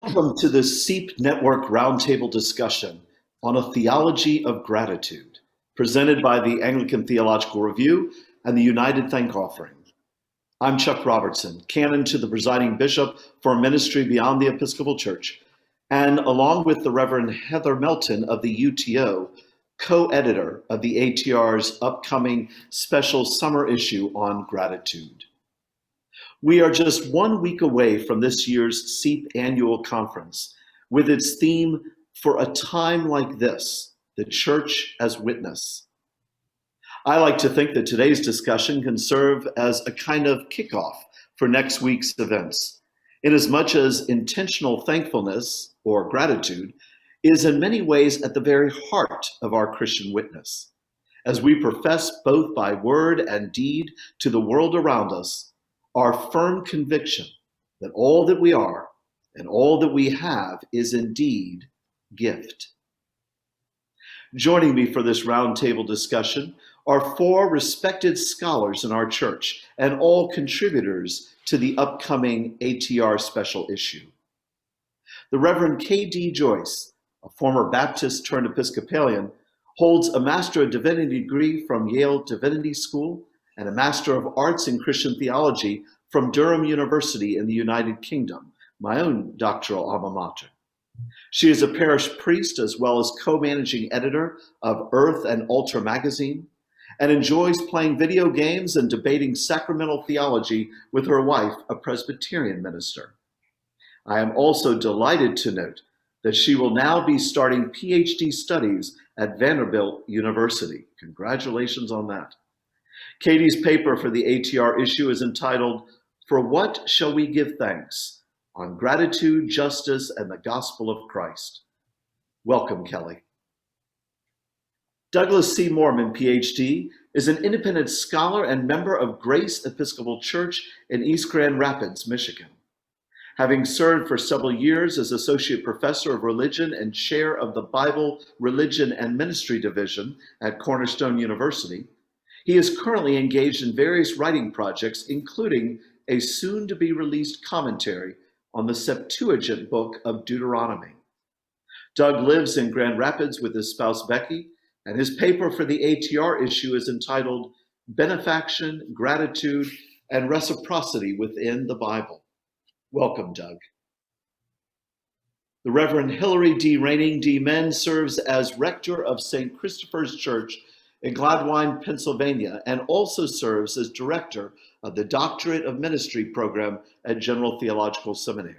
Welcome to the SEEP Network Roundtable discussion on a theology of gratitude, presented by the Anglican Theological Review and the United Thank Offering. I'm Chuck Robertson, canon to the presiding bishop for ministry beyond the Episcopal Church, and along with the Reverend Heather Melton of the UTO, co-editor of the ATR's upcoming special summer issue on gratitude. We are just 1 week away from this year's SEEP annual conference with its theme, For a Time Like This, the Church as Witness. I like to think that today's discussion can serve as a kind of kickoff for next week's events, inasmuch as intentional thankfulness, or gratitude, is in many ways at the very heart of our Christian witness. As we profess both by word and deed to the world around us, our firm conviction that all that we are and all that we have is indeed gift. Joining me for this roundtable discussion are 4 respected scholars in our church and all contributors to the upcoming ATR special issue. The Reverend Kelli Joyce, a former Baptist turned Episcopalian, holds a Master of Divinity degree from Yale Divinity School and a Master of Arts in Christian Theology from Durham University in the United Kingdom, my own doctoral alma mater. She is a parish priest as well as co-managing editor of Earth and Altar magazine, and enjoys playing video games and debating sacramental theology with her wife, a Presbyterian minister. I am also delighted to note that she will now be starting Ph.D. studies at Vanderbilt University. Congratulations on that. Kelli's paper for the ATR issue is entitled, For What Shall We Give Thanks? On Gratitude, Justice, and the Gospel of Christ. Welcome, Kelli. Douglas C. Mohrmann, Ph.D., is an independent scholar and member of Grace Episcopal Church in East Grand Rapids, Michigan. Having served for several years as Associate Professor of Religion and Chair of the Bible, Religion, and Ministry Division at Cornerstone University, he is currently engaged in various writing projects, including a soon-to-be-released commentary on the Septuagint book of Deuteronomy. Doug lives in Grand Rapids with his spouse, Becky, and his paper for the ATR issue is entitled Benefaction, Gratitude, and Reciprocity Within the Bible. Welcome, Doug. The Reverend Hilary D. Raining D. Men serves as rector of St. Christopher's Church in Gladwine, Pennsylvania, and also serves as director of the Doctorate of Ministry program at General Theological Seminary.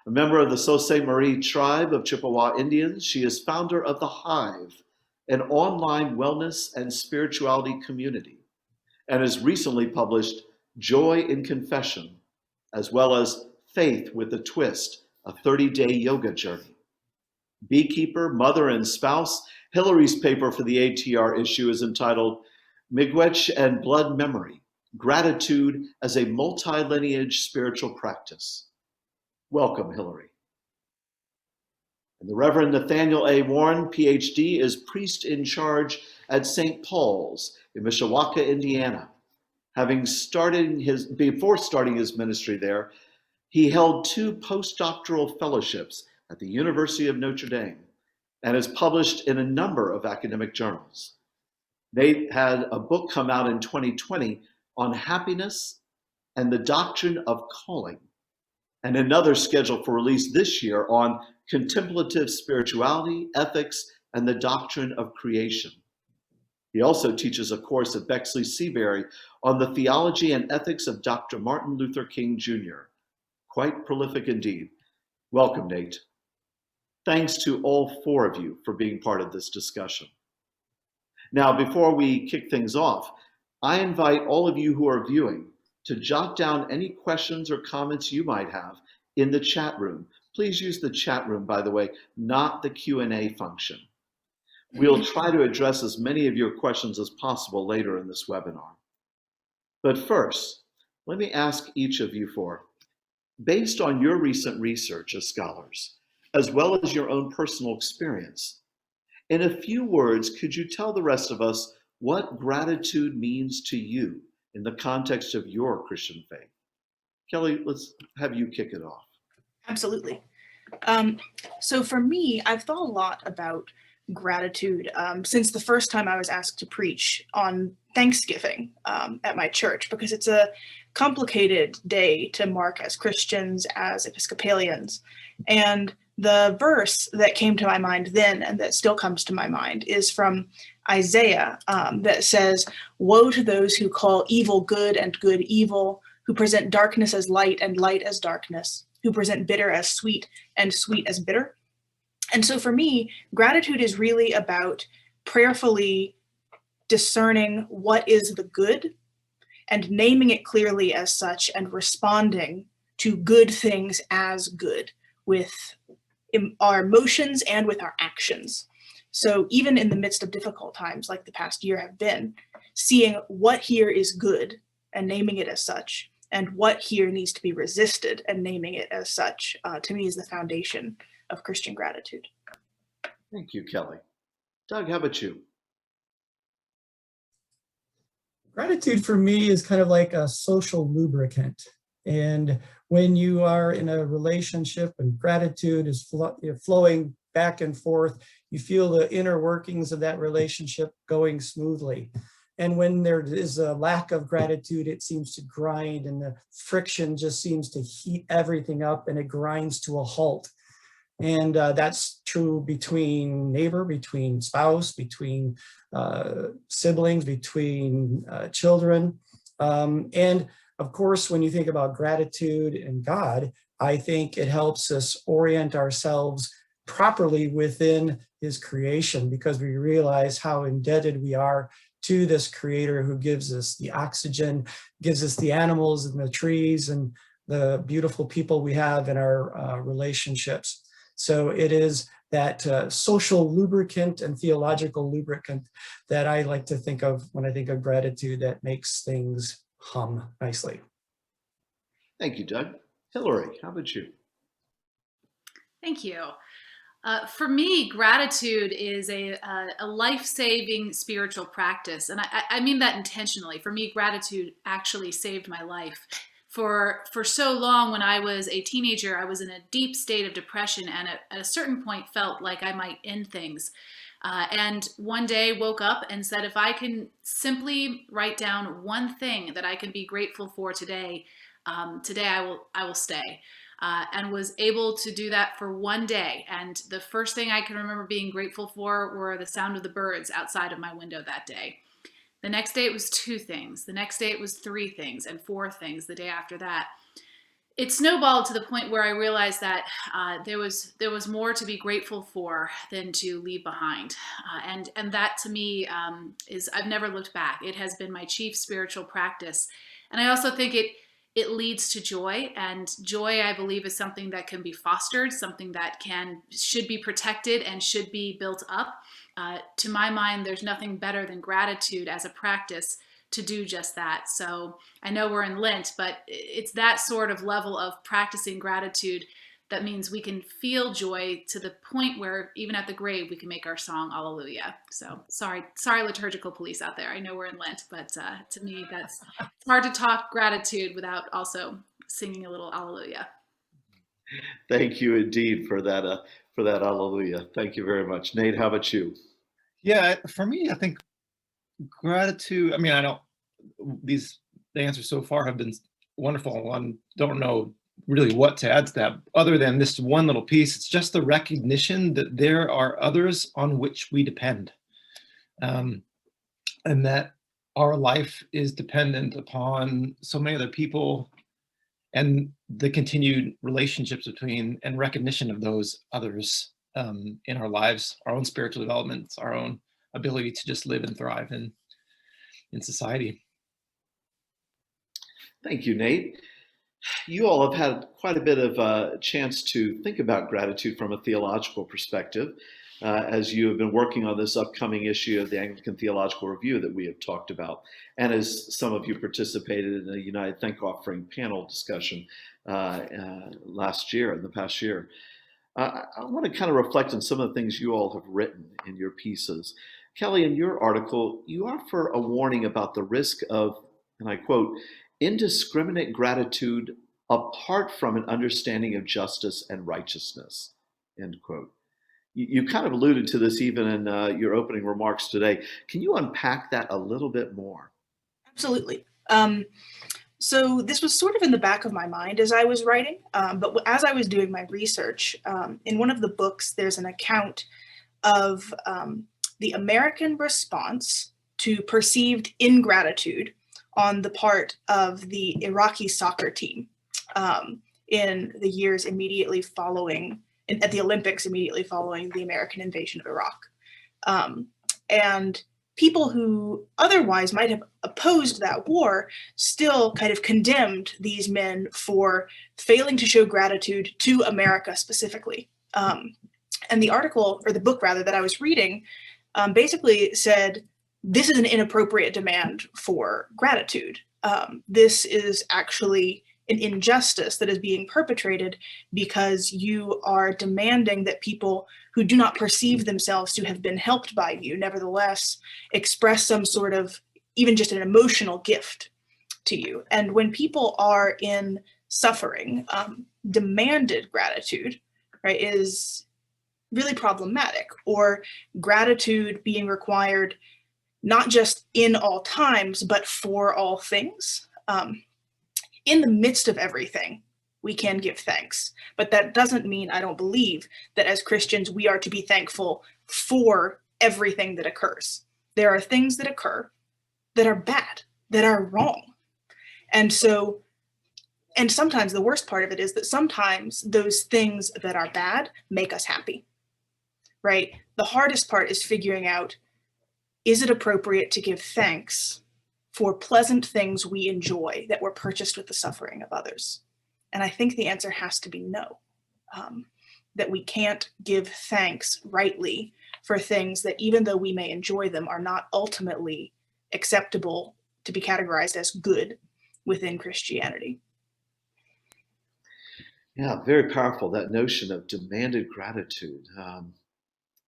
A member of the Sault Ste. Marie tribe of Chippewa Indians, she is founder of The Hive, an online wellness and spirituality community, and has recently published Joy in Confession, as well as Faith with a Twist, a 30-day yoga journey. Beekeeper, mother, and spouse, Hilary's paper for the ATR issue is entitled Miigwech and Blood Memory, Gratitude as a Multi-Lineage Spiritual Practice. Welcome, Hilary. And the Reverend Nathaniel A. Warne, Ph.D., is priest in charge at St. Paul's in Mishawaka, Indiana. Before starting his ministry there, he held 2 postdoctoral fellowships at the University of Notre Dame and is published in a number of academic journals. They had a book come out in 2020 on happiness and the doctrine of calling, and another scheduled for release this year on contemplative spirituality, ethics, and the doctrine of creation. He also teaches a course at Bexley Seabury on the theology and ethics of Dr. Martin Luther King Jr. Quite prolific indeed. Welcome, Nate. Thanks to all 4 of you for being part of this discussion. Now, before we kick things off, I invite all of you who are viewing to jot down any questions or comments you might have in the chat room. Please use the chat room, by the way, not the Q&A function. We'll try to address as many of your questions as possible later in this webinar. But first, let me ask each of you based on your recent research as scholars, as well as your own personal experience, in a few words, could you tell the rest of us what gratitude means to you in the context of your Christian faith? Kelli, let's have you kick it off. Absolutely. So for me, I've thought a lot about gratitude since the first time I was asked to preach on Thanksgiving at my church, because it's a complicated day to mark as Christians, as Episcopalians. And the verse that came to my mind then and that still comes to my mind is from Isaiah that says, "Woe to those who call evil good and good evil, who present darkness as light and light as darkness, who present bitter as sweet and sweet as bitter." And so for me, gratitude is really about prayerfully discerning what is the good and naming it clearly as such and responding to good things as good with our emotions and with our actions. So even in the midst of difficult times like the past year have been, seeing what here is good and naming it as such, and what here needs to be resisted and naming it as such, to me is the foundation of Christian gratitude. Thank you, Kelly. Doug, how about you? Gratitude for me is kind of like a social lubricant. And when you are in a relationship and gratitude is flowing back and forth, you feel the inner workings of that relationship going smoothly. And when there is a lack of gratitude, it seems to grind, and the friction just seems to heat everything up, and it grinds to a halt. And that's true between neighbor, between spouse, between siblings, between children. And of course, when you think about gratitude and God, I think it helps us orient ourselves properly within his creation, because we realize how indebted we are to this creator who gives us the oxygen, gives us the animals and the trees and the beautiful people we have in our relationships. So it is that social lubricant and theological lubricant that I like to think of when I think of gratitude, that makes things hum nicely. Thank you, Doug. Hillary, how about you? Thank you. For me, gratitude is a life-saving spiritual practice. And I mean that intentionally. For me, gratitude actually saved my life. For so long, when I was a teenager, I was in a deep state of depression, and at a certain point felt like I might end things. And one day woke up and said, if I can simply write down one thing that I can be grateful for today, today I will stay. And was able to do that for one day. And the first thing I can remember being grateful for were the sound of the birds outside of my window that day. The next day it was 2 things. The next day it was 3 things, and 4 things the day after that. It snowballed to the point where I realized that there was more to be grateful for than to leave behind. And that to me is, I've never looked back. It has been my chief spiritual practice. And I also think it leads to joy, and joy, I believe, is something that can be fostered, something that should be protected and should be built up. To my mind, there's nothing better than gratitude as a practice to do just that. So I know we're in Lent, but it's that sort of level of practicing gratitude that means we can feel joy to the point where even at the grave we can make our song Alleluia. So sorry liturgical police out there. I know we're in Lent, but to me it's hard to talk gratitude without also singing a little Alleluia. Thank you indeed for that Alleluia. Thank you very much. Nate, how about you? Yeah, for me, I think gratitude, I mean, the answers so far have been wonderful. I don't know really what to add to that other than this one little piece. It's just the recognition that there are others on which we depend, and that our life is dependent upon so many other people, and the continued relationships between and recognition of those others in our lives, our own spiritual developments, our own ability to just live and thrive in society. Thank you, Nate. You all have had quite a bit of a chance to think about gratitude from a theological perspective, as you have been working on this upcoming issue of the Anglican Theological Review that we have talked about, and as some of you participated in a United Thank Offering panel discussion last year, in the past year. I want to kind of reflect on some of the things you all have written in your pieces. Kelly, in your article, you offer a warning about the risk of, and I quote, indiscriminate gratitude apart from an understanding of justice and righteousness, end quote. You kind of alluded to this even in your opening remarks today. Can you unpack that a little bit more? Absolutely. So this was sort of in the back of my mind as I was writing, but as I was doing my research, in one of the books, there's an account of the American response to perceived ingratitude on the part of the Iraqi soccer team in the years immediately following, at the Olympics immediately following the American invasion of Iraq. And people who otherwise might have opposed that war still kind of condemned these men for failing to show gratitude to America specifically. And the article, or the book rather, that I was reading basically said, this is an inappropriate demand for gratitude. This is actually an injustice that is being perpetrated because you are demanding that people who do not perceive themselves to have been helped by you nevertheless express some sort of, even just an emotional gift to you. And when people are in suffering, demanded gratitude, right, is really problematic, or gratitude being required not just in all times, but for all things. In the midst of everything, we can give thanks. But that doesn't mean, I don't believe, that as Christians, we are to be thankful for everything that occurs. There are things that occur that are bad, that are wrong. And so, and sometimes the worst part of it is that sometimes those things that are bad make us happy, right? The hardest part is figuring out, is it appropriate to give thanks for pleasant things we enjoy that were purchased with the suffering of others? And I think the answer has to be no, that we can't give thanks rightly for things that, even though we may enjoy them, are not ultimately acceptable to be categorized as good within Christianity. Yeah, very powerful, that notion of demanded gratitude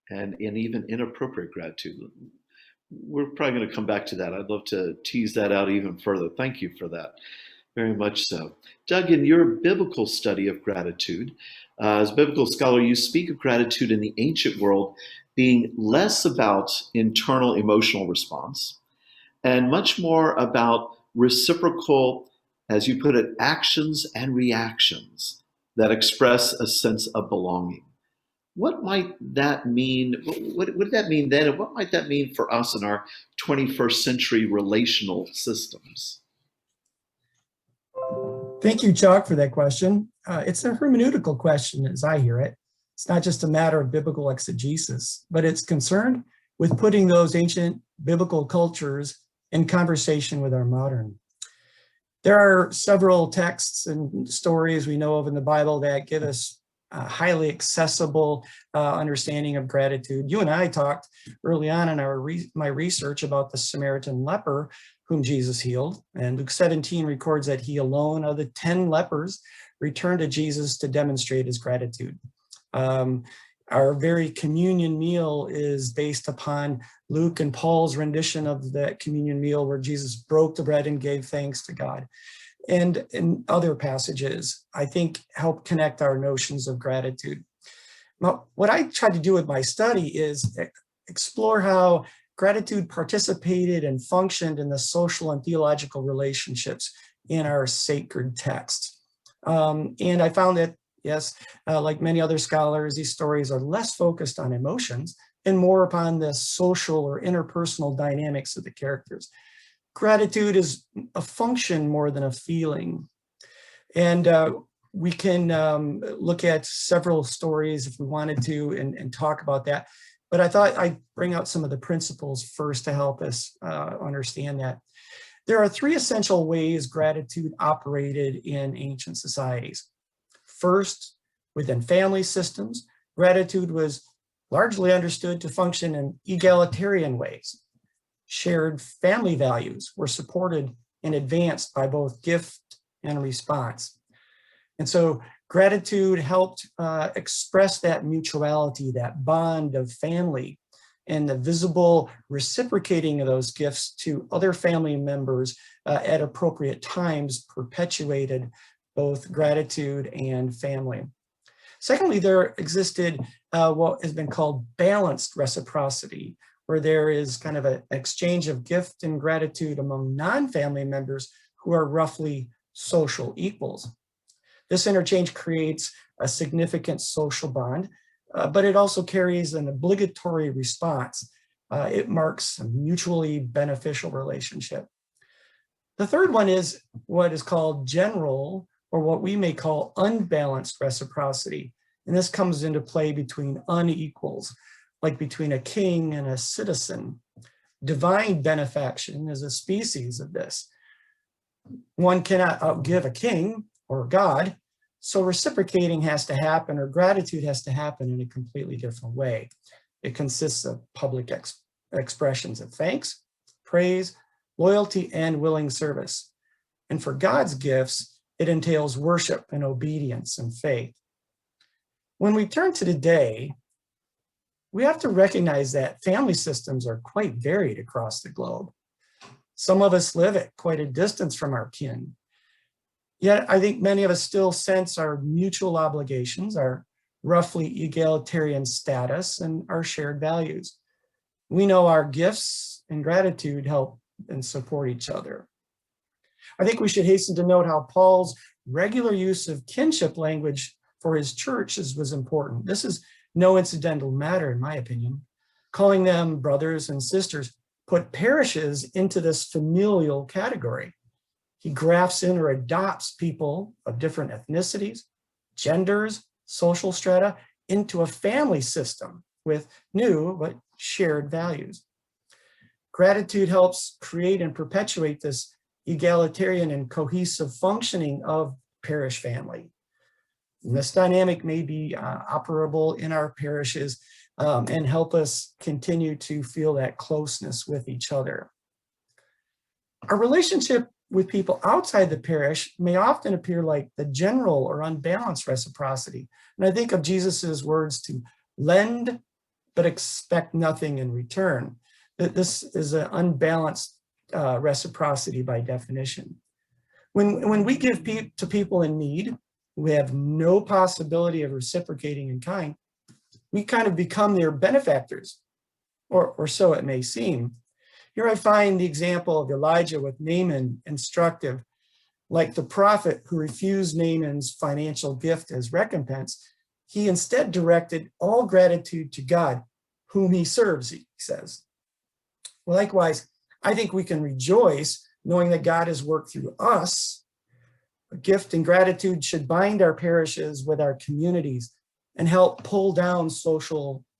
and even inappropriate gratitude. We're probably going to come back to that. I'd love to tease that out even further. Thank you for that. Very much so. Doug, in your biblical study of gratitude, as a biblical scholar, you speak of gratitude in the ancient world being less about internal emotional response and much more about reciprocal, as you put it, actions and reactions that express a sense of belonging. What might that mean? What did that mean then? And what might that mean for us in our 21st century relational systems? Thank you, Chuck, for that question. It's a hermeneutical question as I hear it. It's not just a matter of biblical exegesis, but it's concerned with putting those ancient biblical cultures in conversation with our modern. There are several texts and stories we know of in the Bible that give us a highly accessible understanding of gratitude. You and I talked early on in my research about the Samaritan leper whom Jesus healed. And Luke 17 records that he alone of the 10 lepers returned to Jesus to demonstrate his gratitude. Our very communion meal is based upon Luke and Paul's rendition of that communion meal where Jesus broke the bread and gave thanks to God. And in other passages, I think, help connect our notions of gratitude. Now, what I tried to do with my study is explore how gratitude participated and functioned in the social and theological relationships in our sacred text. And I found that, yes, like many other scholars, these stories are less focused on emotions and more upon the social or interpersonal dynamics of the characters. Gratitude is a function more than a feeling. And we can look at several stories if we wanted to and talk about that. But I thought I'd bring out some of the principles first to help us understand that. There are three essential ways gratitude operated in ancient societies. First, within family systems, gratitude was largely understood to function in egalitarian ways. Shared family values were supported and advanced by both gift and response. And so gratitude helped express that mutuality, that bond of family, and the visible reciprocating of those gifts to other family members at appropriate times perpetuated both gratitude and family. Secondly, there existed what has been called balanced reciprocity, where there is kind of an exchange of gift and gratitude among non-family members who are roughly social equals. This interchange creates a significant social bond, but it also carries an obligatory response. It marks a mutually beneficial relationship. The third one is what is called general, or what we may call unbalanced reciprocity. And this comes into play between unequals, like between a king and a citizen. Divine benefaction is a species of this. One cannot outgive a king or God, so reciprocating has to happen, or gratitude has to happen in a completely different way. It consists of public expressions of thanks, praise, loyalty, and willing service. And for God's gifts, it entails worship and obedience and faith. When we turn to today, we have to recognize that family systems are quite varied across the globe. Some of us live at quite a distance from our kin. Yet I think many of us still sense our mutual obligations, our roughly egalitarian status, and our shared values. We know our gifts and gratitude help and support each other. I think we should hasten to note how Paul's regular use of kinship language for his churches was important. This is no incidental matter, in my opinion. Calling them brothers and sisters put parishes into this familial category. He grafts in or adopts people of different ethnicities, genders, social strata into a family system with new but shared values. Gratitude helps create and perpetuate this egalitarian and cohesive functioning of parish family. And this dynamic may be operable in our parishes and help us continue to feel that closeness with each other. Our relationship with people outside the parish may often appear like the general or unbalanced reciprocity. And I think of Jesus's words to lend, but expect nothing in return. That this is an unbalanced reciprocity by definition. When we give to people in need, who have no possibility of reciprocating in kind, we kind of become their benefactors, or so it may seem. Here I find the example of Elijah with Naaman instructive. Like the prophet who refused Naaman's financial gift as recompense, he instead directed all gratitude to God, whom he serves, he says. Likewise, I think we can rejoice knowing that God has worked through us. A gift and gratitude should bind our parishes with our communities and help pull down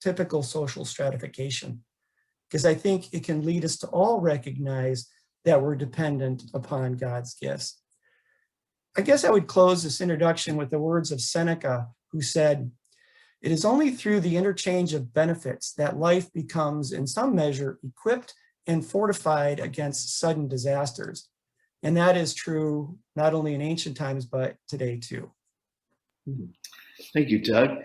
typical social stratification, because I think it can lead us to all recognize that we're dependent upon God's gifts. I guess I would close this introduction with the words of Seneca, who said, "It is only through the interchange of benefits that life becomes, in some measure, equipped and fortified against sudden disasters." And that is true not only in ancient times, but today too. Thank you, Doug.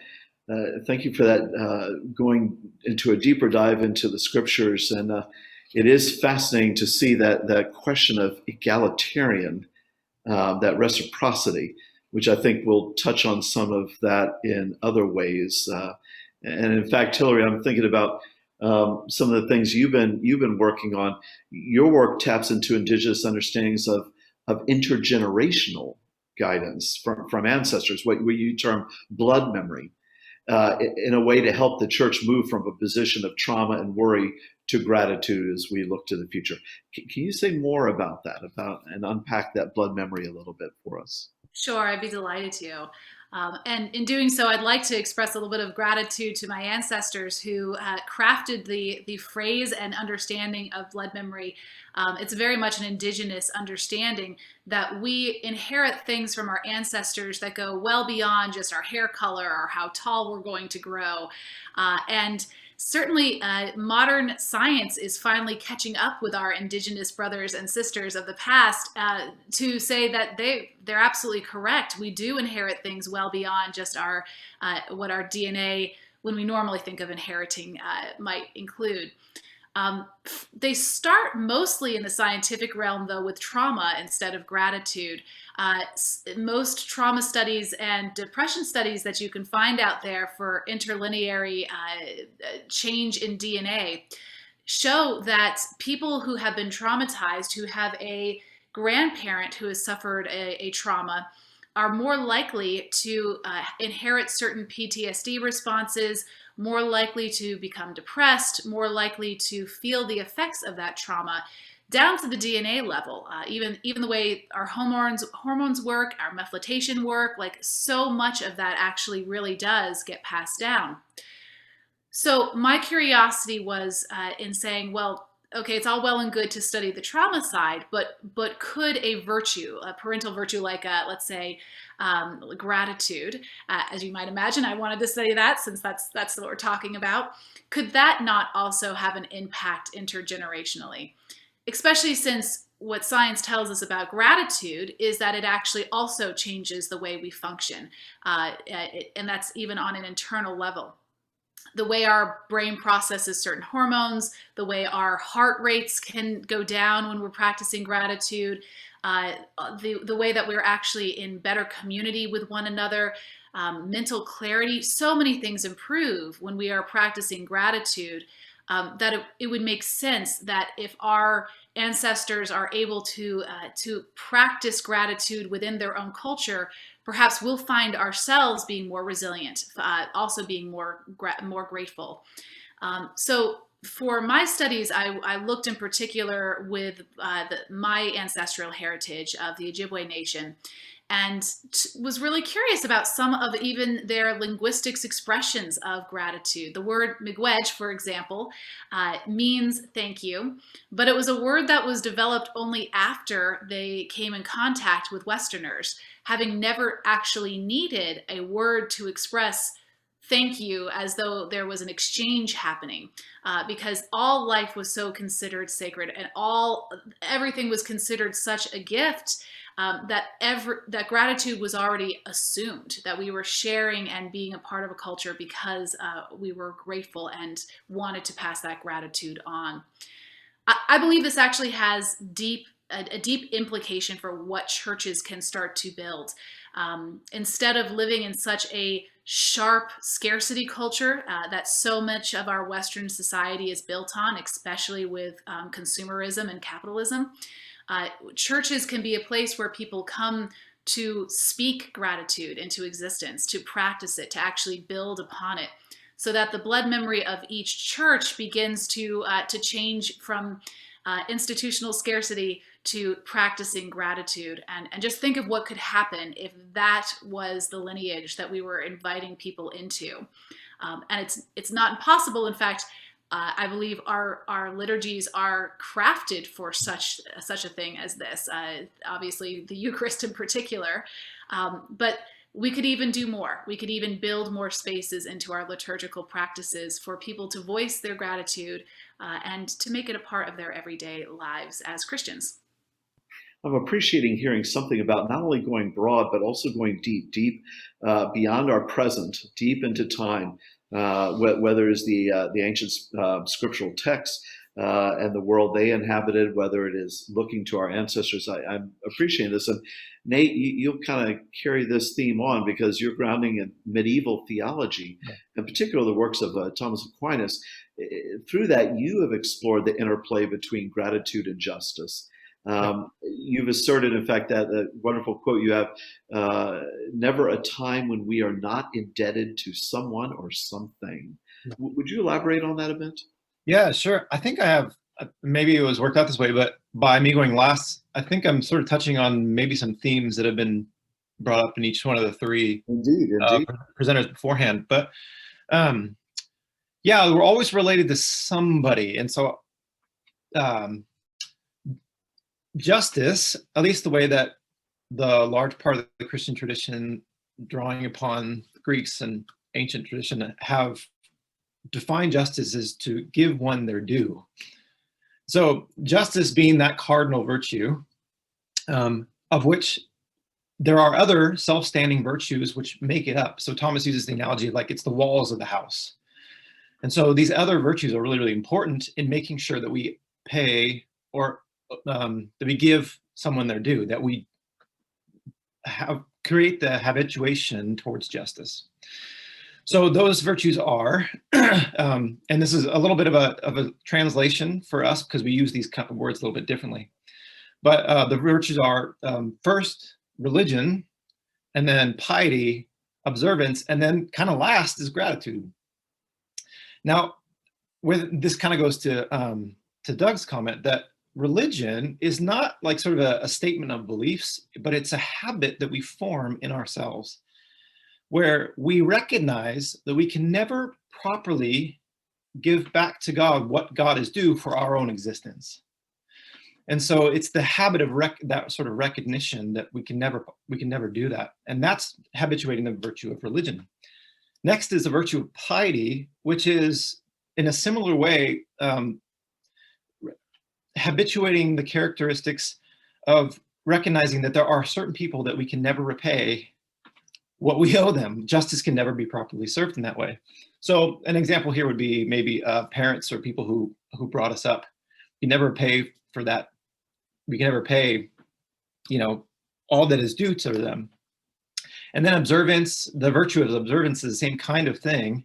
Thank you for that, going into a deeper dive into the scriptures. And it is fascinating to see that question of egalitarian, that reciprocity, which I think we'll touch on some of that in other ways. And in fact, Hillary, I'm thinking about some of the things you've been working on. Your work taps into indigenous understandings of intergenerational guidance from ancestors, what you term blood memory, in a way to help the church move from a position of trauma and worry to gratitude as we look to the future. Can you say more about that, and unpack that blood memory a little bit for us? Sure, I'd be delighted to. And in doing so, I'd like to express a little bit of gratitude to my ancestors who crafted the phrase and understanding of blood memory. It's very much an indigenous understanding that we inherit things from our ancestors that go well beyond just our hair color or how tall we're going to grow. And certainly, modern science is finally catching up with our indigenous brothers and sisters of the past to say that they're absolutely correct. We do inherit things well beyond just what our DNA, when we normally think of inheriting, might include. They start mostly in the scientific realm, though, with trauma instead of gratitude. Most trauma studies and depression studies that you can find out there for interlineary change in DNA show that people who have been traumatized, who have a grandparent who has suffered a trauma, are more likely to inherit certain PTSD responses, more likely to become depressed, more likely to feel the effects of that trauma down to the DNA level. Even the way our hormones work, our methylation work, like so much of that actually really does get passed down. So my curiosity was in saying, well, okay, it's all well and good to study the trauma side, but could a virtue, a parental virtue like, let's say, gratitude, as you might imagine, I wanted to study that since that's what we're talking about, could that not also have an impact intergenerationally? Especially since what science tells us about gratitude is that it actually also changes the way we function, and that's even on an internal level. The way our brain processes certain hormones, the way our heart rates can go down when we're practicing gratitude, the way that we're actually in better community with one another, mental clarity, so many things improve when we are practicing gratitude, that it would make sense that if our ancestors are able to practice gratitude within their own culture, perhaps we'll find ourselves being more resilient, also being more grateful. So for my studies, I looked in particular with my ancestral heritage of the Ojibwe Nation, and was really curious about some of even their linguistics expressions of gratitude. The word miigwech, for example, means thank you, but it was a word that was developed only after they came in contact with Westerners, having never actually needed a word to express thank you as though there was an exchange happening, because all life was so considered sacred and everything was considered such a gift, that gratitude was already assumed, that we were sharing and being a part of a culture because we were grateful and wanted to pass that gratitude on. I believe this actually has a deep implication for what churches can start to build. Instead of living in such a sharp scarcity culture that so much of our Western society is built on, especially with consumerism and capitalism, churches can be a place where people come to speak gratitude into existence, to practice it, to actually build upon it, so that the blood memory of each church begins to change from institutional scarcity to practicing gratitude. And just think of what could happen if that was the lineage that we were inviting people into. And it's not impossible. In fact, I believe our liturgies are crafted for such a thing as this. Obviously, the Eucharist in particular, but we could even do more. We could even build more spaces into our liturgical practices for people to voice their gratitude and to make it a part of their everyday lives as Christians. I'm appreciating hearing something about not only going broad, but also going deep beyond our present, deep into time, whether it's the ancient scriptural texts and the world they inhabited, whether it is looking to our ancestors. I'm appreciating this. And Nate, you'll kind of carry this theme on because you're grounding in medieval theology, in particular the works of Thomas Aquinas. Through that, you have explored the interplay between gratitude and justice. You've asserted, in fact, that wonderful quote you have, never a time when we are not indebted to someone or something. Would you elaborate on that a bit? Yeah, sure. I think I have, maybe it was worked out this way, but by me going last, I think I'm sort of touching on maybe some themes that have been brought up in each one of the three presenters beforehand. But yeah, we're always related to somebody. And so justice, at least the way that the large part of the Christian tradition, drawing upon Greeks and ancient tradition, have defined justice is to give one their due. So justice being that cardinal virtue, of which there are other self-standing virtues which make it up. So Thomas uses the analogy like it's the walls of the house. And so these other virtues are really, really important in making sure that we pay or that we give someone their due, that we create the habituation towards justice. So those virtues are, and this is a little bit of a translation for us because we use these kind of words a little bit differently. But the virtues are first, religion, and then piety, observance, and then kind of last is gratitude. Now, this kind of goes to Doug's comment that religion is not like sort of a statement of beliefs, but it's a habit that we form in ourselves, where we recognize that we can never properly give back to God what God is due for our own existence. And so it's the habit of that sort of recognition that we can never do that. And that's habituating the virtue of religion. Next is the virtue of piety, which is in a similar way, habituating the characteristics of recognizing that there are certain people that we can never repay what we owe them. Justice can never be properly served in that way. So an example here would be maybe parents or people who brought us up. You never pay for that. We can never pay, all that is due to them. And then observance, the virtue of observance is the same kind of thing,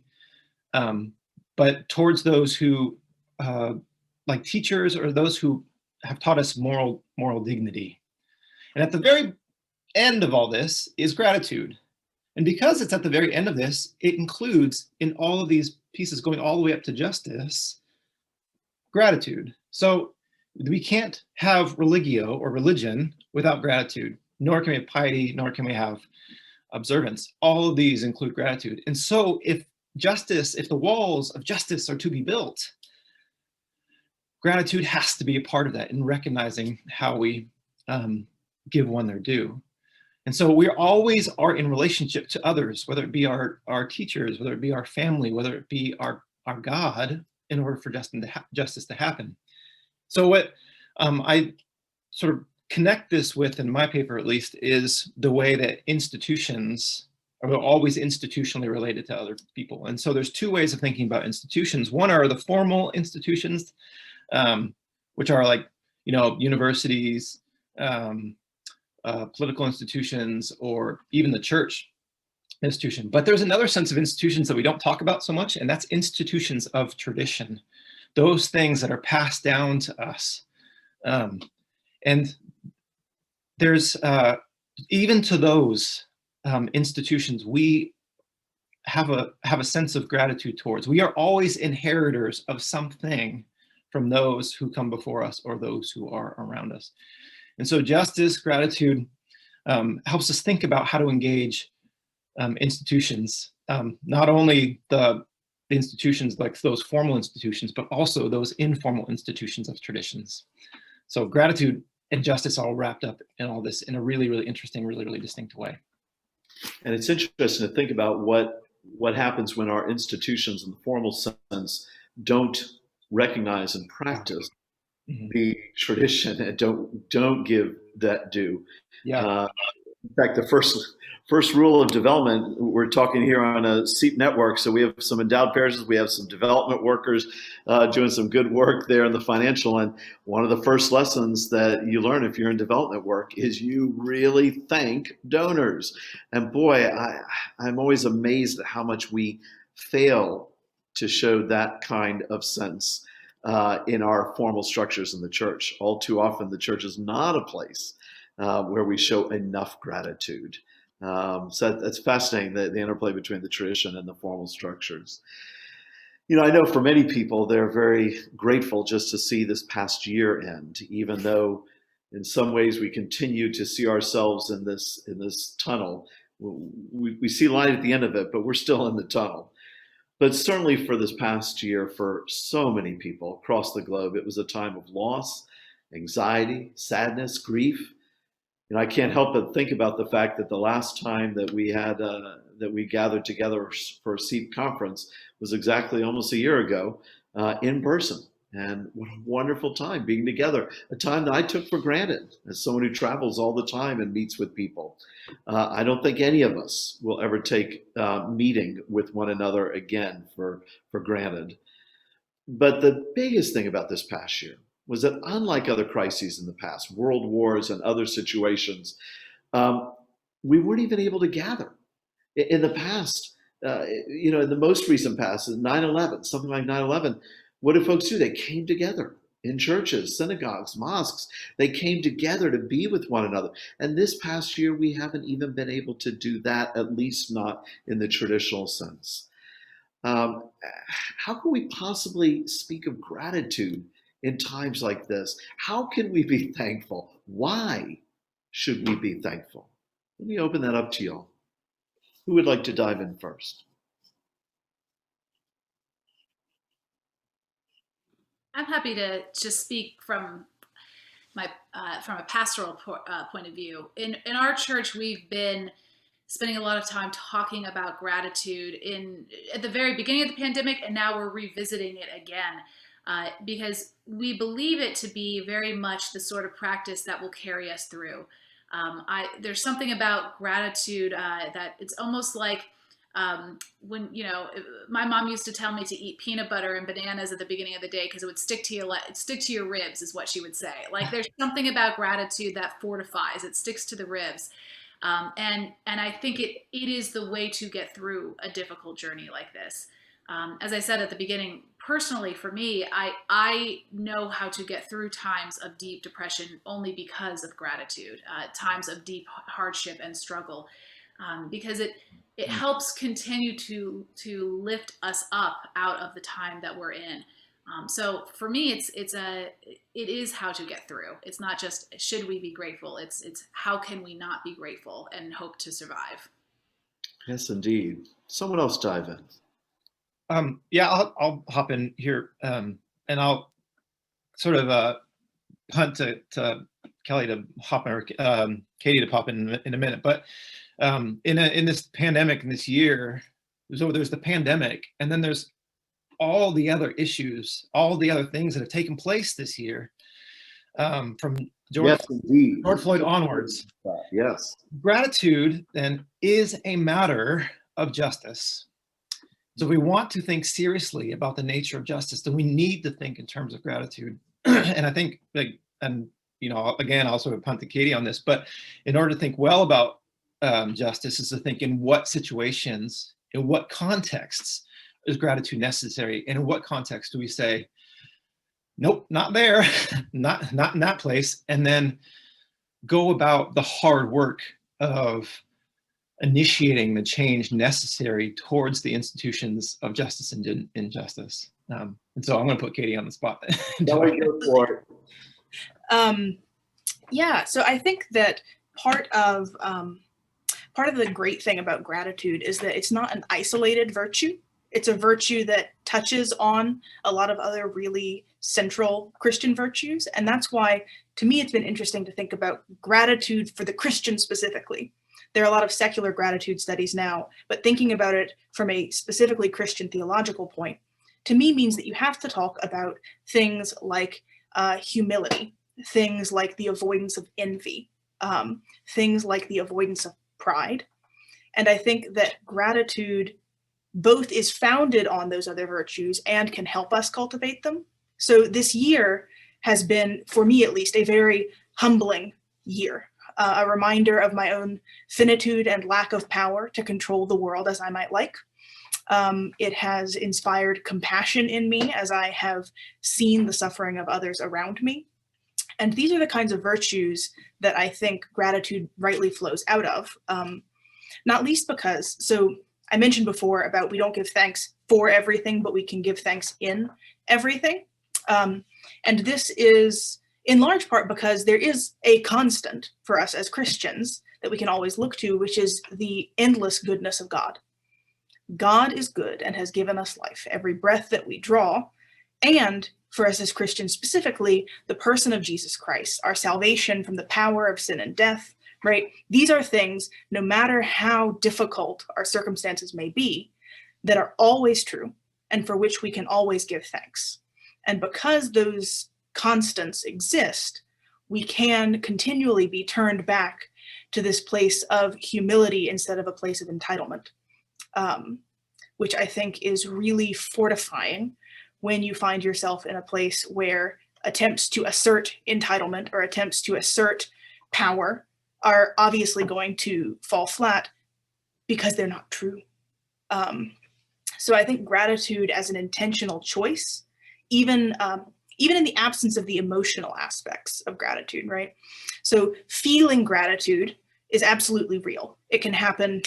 but towards those who, like teachers or those who have taught us moral dignity. And at the very end of all this is gratitude. And because it's at the very end of this, it includes in all of these pieces going all the way up to justice, gratitude. So we can't have religio or religion without gratitude, nor can we have piety, nor can we have observance. All of these include gratitude. And so if the walls of justice are to be built, gratitude has to be a part of that in recognizing how we give one their due. And so we always are in relationship to others, whether it be our teachers, whether it be our family, whether it be our God, in order for justice to happen. So what I sort of connect this with, in my paper at least, is the way that institutions are always institutionally related to other people. And so there's two ways of thinking about institutions. One are the formal institutions, which are like, universities, political institutions, or even the church institution. But there's another sense of institutions that we don't talk about so much, and that's institutions of tradition. Those things that are passed down to us. And there's, even to those institutions, we have a sense of gratitude towards. We are always inheritors of something from those who come before us or those who are around us. And so justice, gratitude, helps us think about how to engage institutions, not only the institutions like those formal institutions, but also those informal institutions of traditions. So gratitude and justice all wrapped up in all this in a really, really interesting, really, really distinct way. And it's interesting to think about what happens when our institutions in the formal sense don't recognize and practice the tradition and don't give that due. Yeah. In fact, the first rule of development, we're talking here on a SEEP network, so we have some endowed parishes, we have some development workers doing some good work there in the financial end. One of the first lessons that you learn if you're in development work is you really thank donors. And boy, I'm always amazed at how much we fail to show that kind of sense in our formal structures in the church. All too often, the church is not a place where we show enough gratitude. So that's fascinating, the interplay between the tradition and the formal structures. I know for many people, they're very grateful just to see this past year end, even though in some ways we continue to see ourselves in this tunnel. We see light at the end of it, but we're still in the tunnel. But certainly for this past year, for so many people across the globe, it was a time of loss, anxiety, sadness, grief. I can't help but think about the fact that the last time that we had that we gathered together for a SEEP conference was exactly almost a year ago in person. And what a wonderful time being together, a time that I took for granted as someone who travels all the time and meets with people. I don't think any of us will ever take meeting with one another again for granted. But the biggest thing about this past year was that unlike other crises in the past, world wars and other situations, we weren't even able to gather. In the past, in the most recent past, 9/11, something like 9/11, what did folks do? They came together in churches, synagogues, mosques. They came together to be with one another. And this past year, we haven't even been able to do that, at least not in the traditional sense. How can we possibly speak of gratitude in times like this? How can we be thankful? Why should we be thankful? Let me open that up to y'all. Who would like to dive in first? I'm happy to just speak from from a pastoral point of view. In our church, we've been spending a lot of time talking about gratitude at the very beginning of the pandemic, and now we're revisiting it again because we believe it to be very much the sort of practice that will carry us through. There's something about gratitude that it's almost like when, my mom used to tell me to eat peanut butter and bananas at the beginning of the day because it would stick to your ribs, is what she would say. Like, there's something about gratitude that fortifies, it sticks to the ribs. And I think it is the way to get through a difficult journey like this. As I said at the beginning, personally for me, I know how to get through times of deep depression only because of gratitude, times of deep hardship and struggle, because it helps continue to lift us up out of the time that we're in. So for me, it is how to get through. It's not just should we be grateful. It's how can we not be grateful and hope to survive. Yes, indeed. Someone else dive in. Yeah, I'll hop in here, and I'll sort of punt to Kelli to hop in, or Katie to pop in a minute. But in this pandemic, in this year, there's the pandemic, and then there's all the other issues, all the other things that have taken place this year, from George Floyd onwards. Yes. Gratitude then is a matter of justice. So if we want to think seriously about the nature of justice, then we need to think in terms of gratitude. And I think, again, I'll sort of punt to Katie on this, but in order to think well about justice is to think in what situations, in what contexts is gratitude necessary, and in what context do we say, nope, not there, not in that place, and then go about the hard work of initiating the change necessary towards the institutions of justice and injustice. And so I'm going to put Katie on the spot. Go for it. Yeah, so I think that part of the great thing about gratitude is that it's not an isolated virtue. It's a virtue that touches on a lot of other really central Christian virtues. And that's why, to me, it's been interesting to think about gratitude for the Christian specifically. There are a lot of secular gratitude studies now, but thinking about it from a specifically Christian theological point, to me, means that you have to talk about things like humility, things like the avoidance of envy, things like the avoidance of pride. And I think that gratitude both is founded on those other virtues and can help us cultivate them. So this year has been, for me at least, a very humbling year. A reminder of my own finitude and lack of power to control the world as I might like. It has inspired compassion in me as I have seen the suffering of others around me. And these are the kinds of virtues that I think gratitude rightly flows out of, not least because, so I mentioned before about we don't give thanks for everything, but we can give thanks in everything. And this is in large part because there is a constant for us as Christians that we can always look to, which is the endless goodness of God. God is good and has given us life, every breath that we draw, and for us as Christians specifically, the person of Jesus Christ, our salvation from the power of sin and death, right? These are things, no matter how difficult our circumstances may be, that are always true and for which we can always give thanks. And because those constants exist, we can continually be turned back to this place of humility instead of a place of entitlement, which I think is really fortifying when you find yourself in a place where attempts to assert entitlement or attempts to assert power are obviously going to fall flat because they're not true. So I think gratitude as an intentional choice, even in the absence of the emotional aspects of gratitude, right? So feeling gratitude is absolutely real. It can happen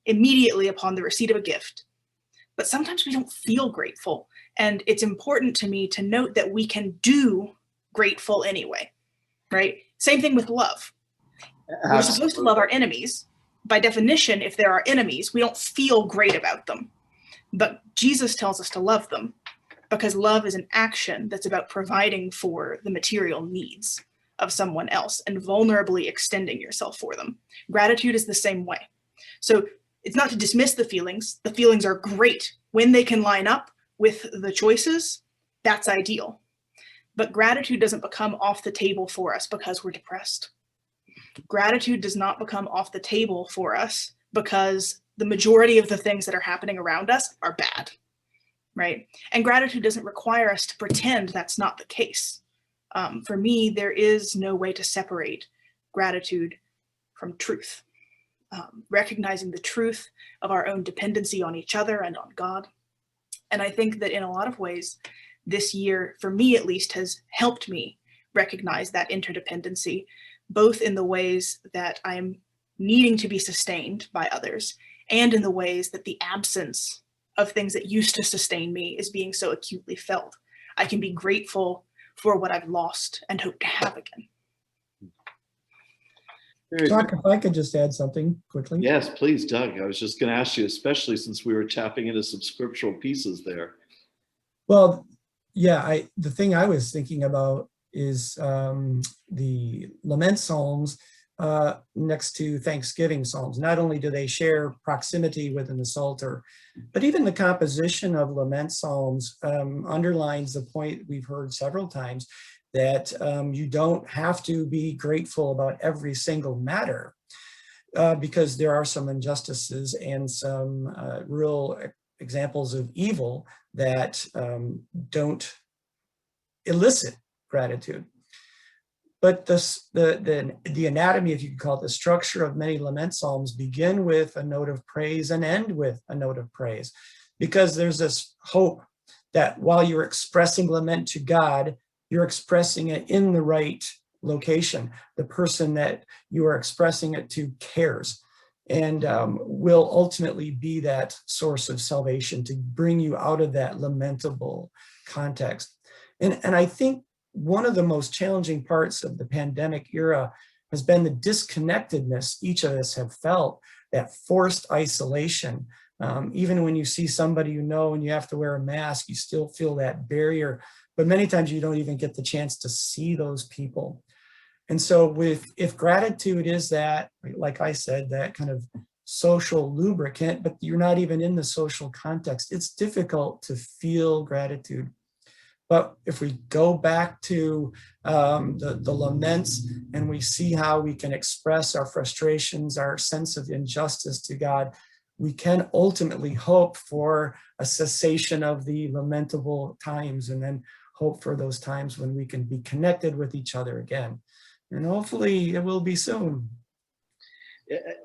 immediately upon the receipt of a gift, but sometimes we don't feel grateful. And it's important to me to note that we can do grateful anyway, right? Same thing with love. We're supposed to love our enemies. By definition, if there are enemies, we don't feel great about them. But Jesus tells us to love them because love is an action that's about providing for the material needs of someone else and vulnerably extending yourself for them. Gratitude is the same way. So it's not to dismiss the feelings. The feelings are great. When they can line up with the choices, that's ideal. But gratitude doesn't become off the table for us because we're depressed. Gratitude does not become off the table for us because the majority of the things that are happening around us are bad, right? And gratitude doesn't require us to pretend that's not the case. For me, there is no way to separate gratitude from truth. Recognizing the truth of our own dependency on each other and on God. And I think that in a lot of ways, this year, for me at least, has helped me recognize that interdependency, both in the ways that I'm needing to be sustained by others, and in the ways that the absence of things that used to sustain me is being so acutely felt. I can be grateful for what I've lost and hope to have again. Doc, if I could just add something quickly. Yes, please, Doug. I was just going to ask you, especially since we were tapping into some scriptural pieces there. Well, yeah, the thing I was thinking about is the lament psalms next to Thanksgiving psalms. Not only do they share proximity within the Psalter, but even the composition of lament psalms underlines the point we've heard several times that you don't have to be grateful about every single matter because there are some injustices and some real examples of evil that don't elicit gratitude. But the anatomy, if you could call it, the structure of many lament psalms begin with a note of praise and end with a note of praise, because there's this hope that while you're expressing lament to God, you're expressing it in the right location. The person that you are expressing it to cares and will ultimately be that source of salvation to bring you out of that lamentable context. And I think one of the most challenging parts of the pandemic era has been the disconnectedness each of us have felt, that forced isolation. Even when you see somebody you know and you have to wear a mask, you still feel that barrier. But many times you don't even get the chance to see those people. And so if gratitude is that, like I said, that kind of social lubricant, but you're not even in the social context, it's difficult to feel gratitude. But if we go back to the laments and we see how we can express our frustrations, our sense of injustice to God, we can ultimately hope for a cessation of the lamentable times and then hope for those times when we can be connected with each other again. And hopefully it will be soon.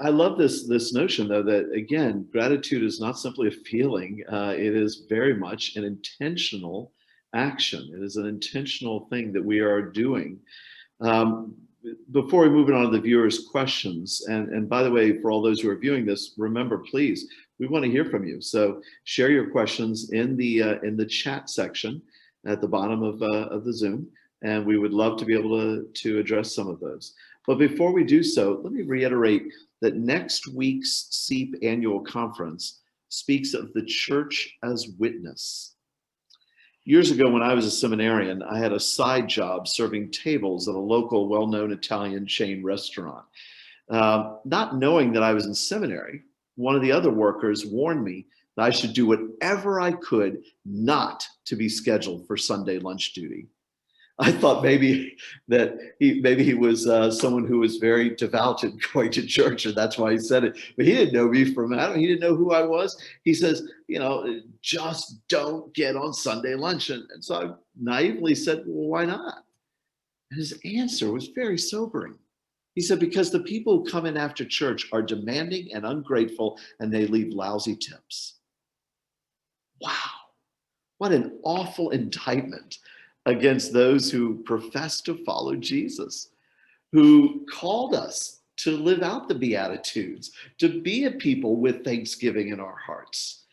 I love this notion, though, that, again, gratitude is not simply a feeling. It is very much an intentional action. It is an intentional thing that we are doing. Before we move on to the viewers' questions, and by the way, for all those who are viewing this, remember, please, we want to hear from you. So share your questions in the chat section at the bottom of the Zoom, and we would love to be able to address some of those. But before we do so, let me reiterate that next week's SEEP annual conference speaks of the church as witness. Years ago, when I was a seminarian, I had a side job serving tables at a local well-known Italian chain restaurant. Not knowing that I was in seminary, one of the other workers warned me that I should do whatever I could not to be scheduled for Sunday lunch duty. I thought maybe he was someone who was very devout and going to church, and that's why he said it. But he didn't know me from Adam. He didn't know who I was. He says, just don't get on Sunday lunch. And so I naively said, well, why not? And his answer was very sobering. He said, because the people who come in after church are demanding and ungrateful, and they leave lousy tips. Wow, what an awful indictment against those who profess to follow Jesus, who called us to live out the Beatitudes, to be a people with thanksgiving in our hearts.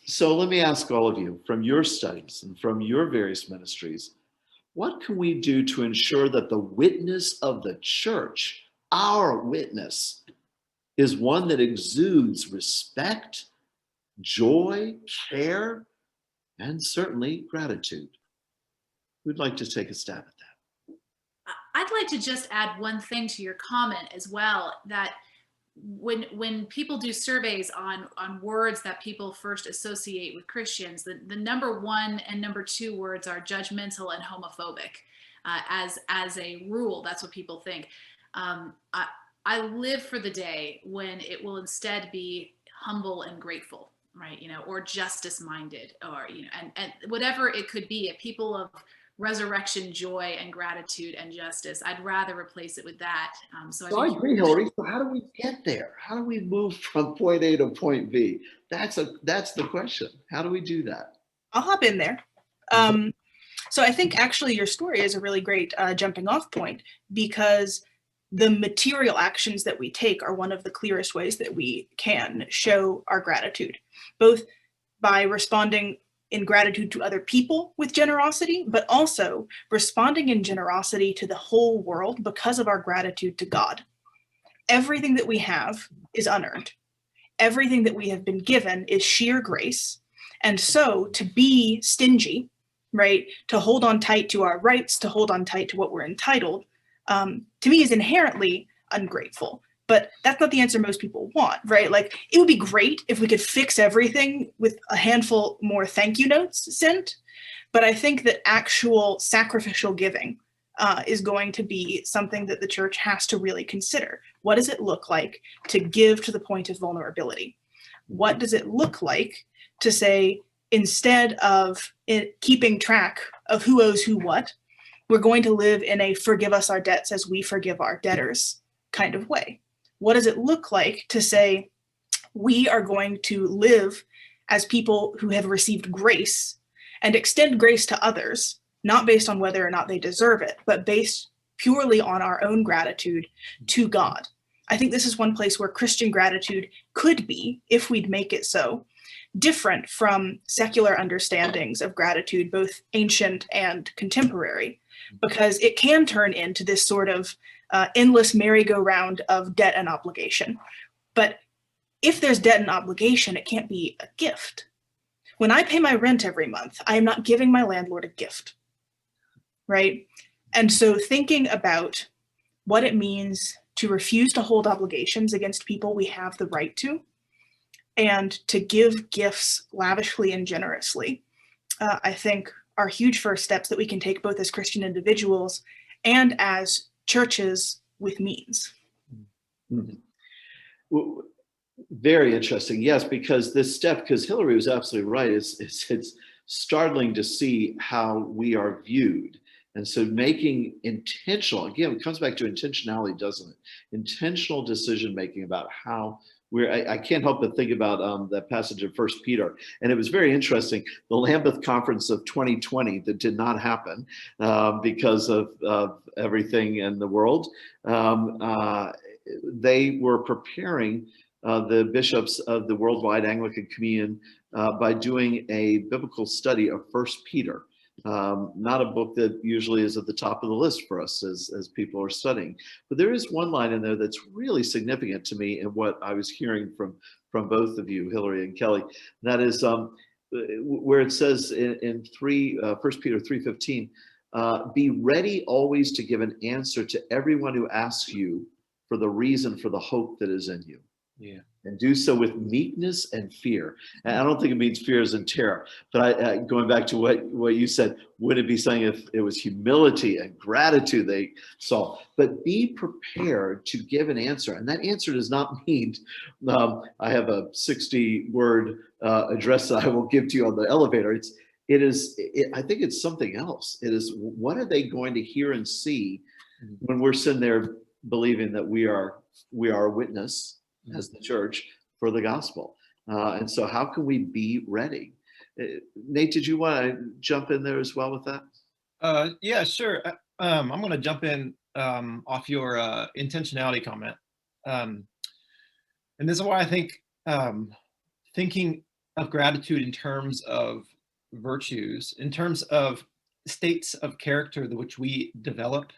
So let me ask all of you, from your studies and from your various ministries, what can we do to ensure that the witness of the church, our witness, is one that exudes respect, joy, care, and certainly gratitude? Who'd like to take a stab at that? I'd like to just add one thing to your comment as well, that when people do surveys on words that people first associate with Christians, the number one and number two words are judgmental and homophobic. As a rule, that's what people think. I live for the day when it will instead be humble and grateful, right? Or justice minded, or and whatever it could be, a people of resurrection, joy, and gratitude and justice. I'd rather replace it with that. So I agree, Hillary. So how do we get there? How do we move from point A to point B? That's the question. How do we do that? I'll hop in there. So I think actually your story is a really great jumping off point, because the material actions that we take are one of the clearest ways that we can show our gratitude, both by responding in gratitude to other people with generosity, but also responding in generosity to the whole world because of our gratitude to God. Everything that we have is unearned. Everything that we have been given is sheer grace. And so to be stingy, right, to hold on tight to our rights, to hold on tight to what we're entitled, to me is inherently ungrateful. But that's not the answer most people want, right? Like, it would be great if we could fix everything with a handful more thank you notes sent. But I think that actual sacrificial giving is going to be something that the church has to really consider. What does it look like to give to the point of vulnerability? What does it look like to say, instead of keeping track of who owes who what, we're going to live in a forgive us our debts as we forgive our debtors kind of way? What does it look like to say, we are going to live as people who have received grace and extend grace to others, not based on whether or not they deserve it, but based purely on our own gratitude to God? I think this is one place where Christian gratitude could be, if we'd make it so, different from secular understandings of gratitude, both ancient and contemporary, because it can turn into this sort of endless merry-go-round of debt and obligation. But if there's debt and obligation, it can't be a gift. When I pay my rent every month, I am not giving my landlord a gift, right? And so thinking about what it means to refuse to hold obligations against people we have the right to, and to give gifts lavishly and generously, I think are huge first steps that we can take both as Christian individuals and as churches with means. Mm-hmm. Well, very interesting. Yes, because this step, because Hillary was absolutely right, it's startling to see how we are viewed. And so making intentional, again, it comes back to intentionality, doesn't it? Intentional decision-making about how I can't help but think about that passage of 1 Peter. And it was very interesting. The Lambeth Conference of 2020 that did not happen because of everything in the world. They were preparing the bishops of the Worldwide Anglican Communion by doing a biblical study of 1 Peter. Not a book that usually is at the top of the list for us as people are studying. But there is one line in there that's really significant to me in what I was hearing from both of you, Hillary and Kelly. That is where it says in 1 Peter 3:15, be ready always to give an answer to everyone who asks you for the reason for the hope that is in you. Yeah. And do so with meekness and fear. And I don't think it means fear as in terror, but going back to what you said, would it be saying if it was humility and gratitude they saw? But be prepared to give an answer. And that answer does not mean, I have a 60-word address that I will give to you on the elevator. I think it's something else. It is, what are they going to hear and see when we're sitting there believing that we are a witness as the church for the gospel? And so how can we be ready? Nate, did you want to jump in there as well with that? Yeah, sure. I'm going to jump in off your intentionality comment. And this is why I think thinking of gratitude in terms of virtues, in terms of states of character which we develop,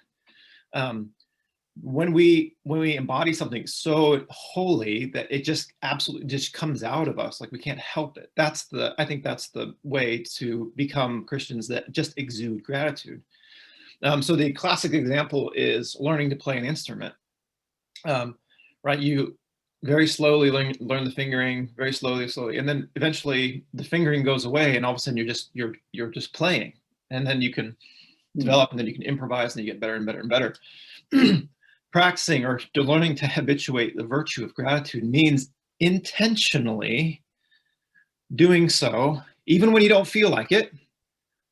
when we embody something so holy that it just absolutely just comes out of us, like we can't help it. I think that's the way to become Christians that just exude gratitude. So the classic example is learning to play an instrument. Right, you very slowly learn the fingering, very slowly, and then eventually the fingering goes away, and all of a sudden you're just playing, and then you can develop, and then you can improvise, and you get better and better and better. Practicing or learning to habituate the virtue of gratitude means intentionally doing so, even when you don't feel like it,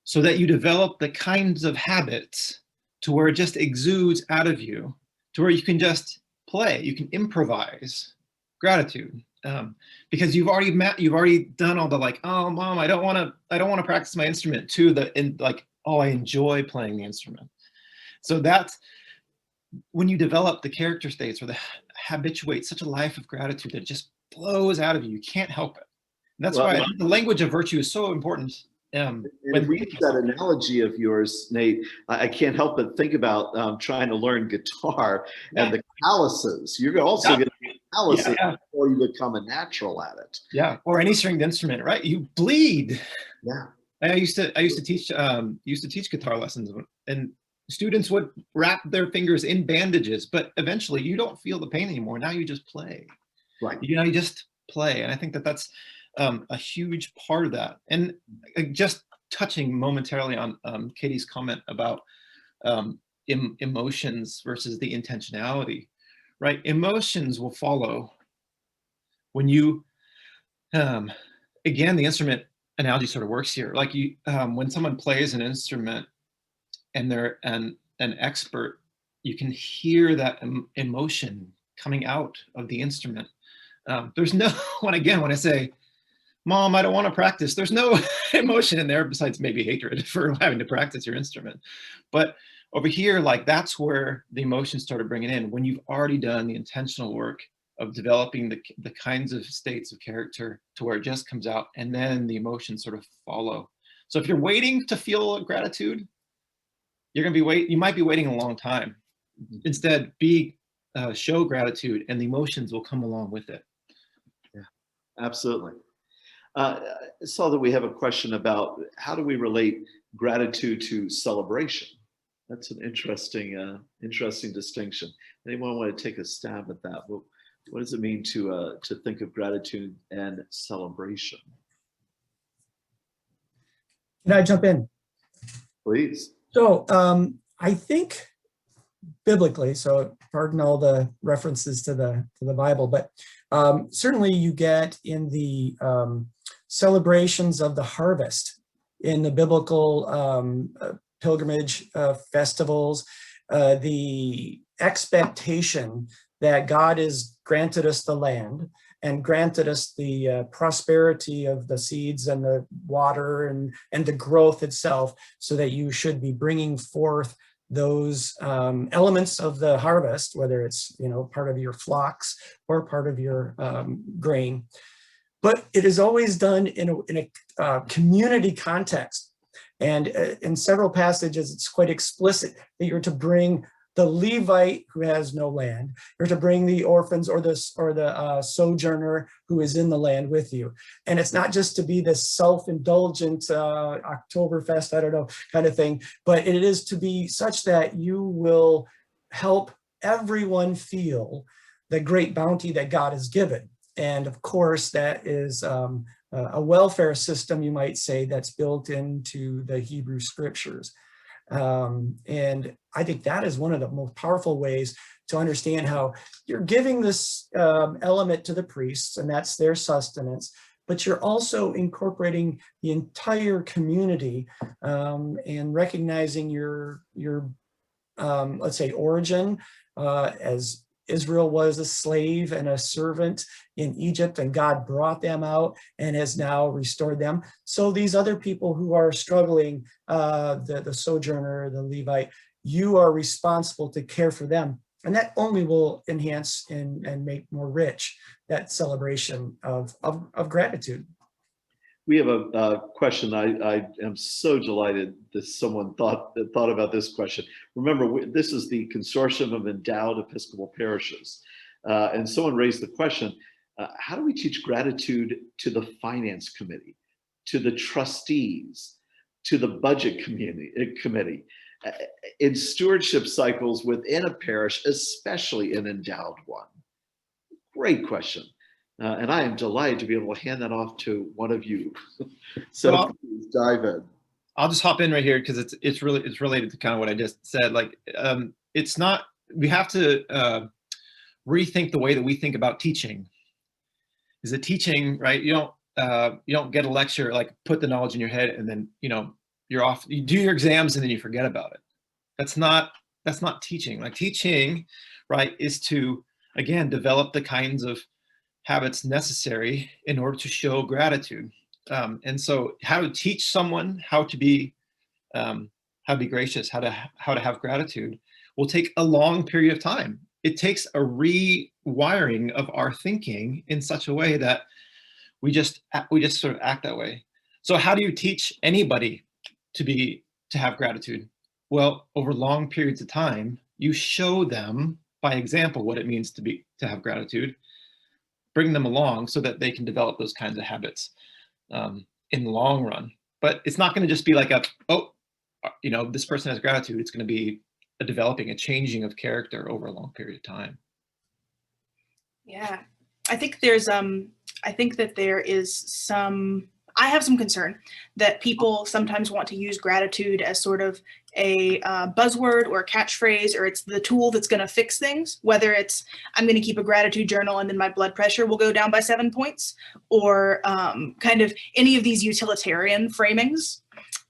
so that you develop the kinds of habits to where it just exudes out of you, to where you can just play, you can improvise gratitude, because you've already done all the like, oh mom, I don't want to practice my instrument, to like, oh, I enjoy playing the instrument. So that's when you develop the character states or habituate such a life of gratitude that it just flows out of you. You can't help it. And that's why the language of virtue is so important. And if we use that analogy of yours, Nate, I can't help but think about trying to learn guitar and the calluses. You're also going to get calluses before you become a natural at it. Yeah, or any stringed instrument, right? You bleed. Yeah. I used to teach guitar lessons, and students would wrap their fingers in bandages, but eventually you don't feel the pain anymore. Now you just play. Right. You just play. And I think that's a huge part of that. And just touching momentarily on Katie's comment about emotions versus the intentionality, right? Emotions will follow when you, again, the instrument analogy sort of works here. Like when someone plays an instrument and they're an expert, you can hear that emotion coming out of the instrument. There's no, when I say, Mom, I don't want to practice, there's no emotion in there besides maybe hatred for having to practice your instrument. But over here, like that's where the emotions started bringing in, when you've already done the intentional work of developing the kinds of states of character to where it just comes out, and then the emotions sort of follow. So if you're waiting to feel gratitude, you might be waiting a long time. Instead, show gratitude, and the emotions will come along with it. Yeah, absolutely. I saw that we have a question about how do we relate gratitude to celebration? That's an interesting distinction. Anyone want to take a stab at that? What does it mean to think of gratitude and celebration? Can I jump in? Please. So I think biblically, so pardon all the references to the Bible, but certainly you get in the celebrations of the harvest in the biblical pilgrimage festivals, the expectation that God has granted us the land and granted us the prosperity of the seeds and the water and the growth itself, so that you should be bringing forth those elements of the harvest, whether it's part of your flocks or part of your grain. But it is always done in a community context. And in several passages, it's quite explicit that you're to bring the Levite who has no land, you're to bring the orphans or the sojourner who is in the land with you. And it's not just to be this self-indulgent Oktoberfest, I don't know, kind of thing, but it is to be such that you will help everyone feel the great bounty that God has given. And of course, that is a welfare system, you might say, that's built into the Hebrew scriptures. And I think that is one of the most powerful ways to understand how you're giving this element to the priests, and that's their sustenance, but you're also incorporating the entire community and recognizing your let's say, origin, as Israel was a slave and a servant in Egypt, and God brought them out and has now restored them. So these other people who are struggling, the sojourner, the Levite, you are responsible to care for them. And that only will enhance and make more rich that celebration of gratitude. We have a question. I am so delighted that someone thought about this question. Remember, this is the Consortium of Endowed Episcopal Parishes. And someone raised the question, how do we teach gratitude to the finance committee, to the trustees, to the budget committee, in stewardship cycles within a parish, especially an endowed one? Great question. And I am delighted to be able to hand that off to one of you. So well, please dive in. I'll just hop in right here because it's related to kind of what I just said. Like it's not, we have to rethink the way that we think about teaching. Is it teaching, right? You don't get a lecture, like put the knowledge in your head and then you're off. You do your exams and then you forget about it. That's not teaching. Like teaching, right, is to again develop the kinds of habits necessary in order to show gratitude. And so how to teach someone how to be gracious, how to have gratitude will take a long period of time. It takes a rewiring of our thinking in such a way that we just sort of act that way. So how do you teach anybody to have gratitude? Well, over long periods of time, you show them by example what it means to have gratitude. Bring them along so that they can develop those kinds of habits in the long run. But it's not going to just be like this person has gratitude. It's going to be a changing of character over a long period of time. Yeah, I think that there is I have some concern that people sometimes want to use gratitude as sort of a buzzword or a catchphrase, or it's the tool that's going to fix things, whether it's I'm going to keep a gratitude journal and then my blood pressure will go down by 7 points, or kind of any of these utilitarian framings.